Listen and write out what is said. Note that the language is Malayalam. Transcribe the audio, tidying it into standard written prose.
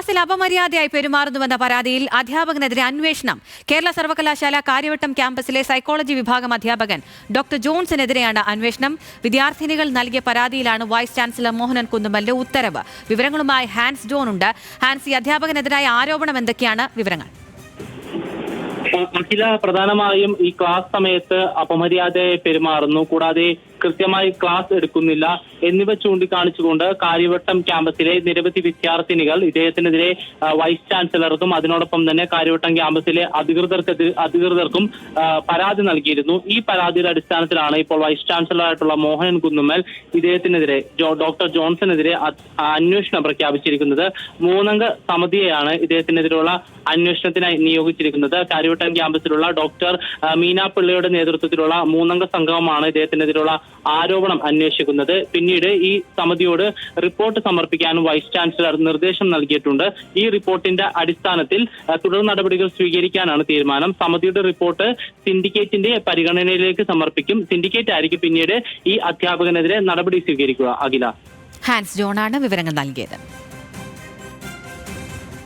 ക്ലാസ്സിൽ അപമര്യാദയായി പെരുമാറുന്നുവെന്ന പരാതിയിൽ അധ്യാപകനെതിരെ അന്വേഷണം. കേരള സർവകലാശാല കാര്യവട്ടം ക്യാമ്പസിലെ സൈക്കോളജി വിഭാഗം അധ്യാപകൻ ഡോക്ടർ ജോൺസിനെതിരെയാണ് അന്വേഷണം. വിദ്യാർത്ഥിനികൾ നൽകിയ പരാതിയിലാണ് വൈസ് ചാൻസലർ മോഹനൻ കുന്നുമ്മലിന്റെ ഉത്തരവ്. വിവരങ്ങളുമായി ഹാൻസ് ജോൺ ഉണ്ട്. ഹാൻസ്, ഈ അധ്യാപകനെതിരായ ആരോപണം എന്തൊക്കെയാണ്? വിവരങ്ങൾ. അഖില, പ്രധാനമായും ഈ ക്ലാസ് സമയത്ത് അപമര്യാദയായി പെരുമാറുന്നു, കൂടാതെ കൃത്യമായി ക്ലാസ് എടുക്കുന്നില്ല എന്നിവ ചൂണ്ടിക്കാണിച്ചുകൊണ്ട് കാര്യവട്ടം ക്യാമ്പസിലെ നിരവധി വിദ്യാർത്ഥിനികൾ ഇദ്ദേഹത്തിനെതിരെ വൈസ് ചാൻസലർക്കും അതിനോടൊപ്പം തന്നെ കാര്യവട്ടം ക്യാമ്പസിലെ അധികൃതർക്കും പരാതി നൽകിയിരുന്നു. ഈ പരാതിയുടെ അടിസ്ഥാനത്തിലാണ് ഇപ്പോൾ വൈസ് ചാൻസലറായിട്ടുള്ള മോഹനൻ കുന്നുമ്മൽ ഇദ്ദേഹത്തിനെതിരെ ഡോക്ടർ ജോൺസണെതിരെ അന്വേഷണം പ്രഖ്യാപിച്ചിരിക്കുന്നത്. 3 അംഗ സമിതിയെയാണ് ഇദ്ദേഹത്തിനെതിരെയുള്ള അന്വേഷണത്തിനായി നിയോഗിച്ചിരിക്കുന്നത്. കാര്യവട്ടം ക്യാമ്പസിലുള്ള ഡോക്ടർ മീന പിള്ളയുടെ നേതൃത്വത്തിലുള്ള 3 അംഗ സംഘമാണ് ഇദ്ദേഹത്തിനെതിരെയുള്ള ആരോപണം അന്വേഷിക്കുന്നത്. പിന്നീട് ഈ സമിതിയോട് റിപ്പോർട്ട് സമർപ്പിക്കാനും വൈസ് ചാൻസലർ നിർദ്ദേശം നൽകിയിട്ടുണ്ട്. ഈ റിപ്പോർട്ടിന്റെ അടിസ്ഥാനത്തിൽ തുടർ നടപടികൾ സ്വീകരിക്കാനാണ് തീരുമാനം. സമിതിയുടെ റിപ്പോർട്ട് സിൻഡിക്കേറ്റിന്റെ പരിഗണനയിലേക്ക് സമർപ്പിക്കും. സിൻഡിക്കേറ്റ് ആയിരിക്കും പിന്നീട് ഈ അധ്യാപകനെതിരെ നടപടി സ്വീകരിക്കുക. അഖില, ഹാൻസ് ജോണാണ് വിവരങ്ങൾ നൽകിയത്.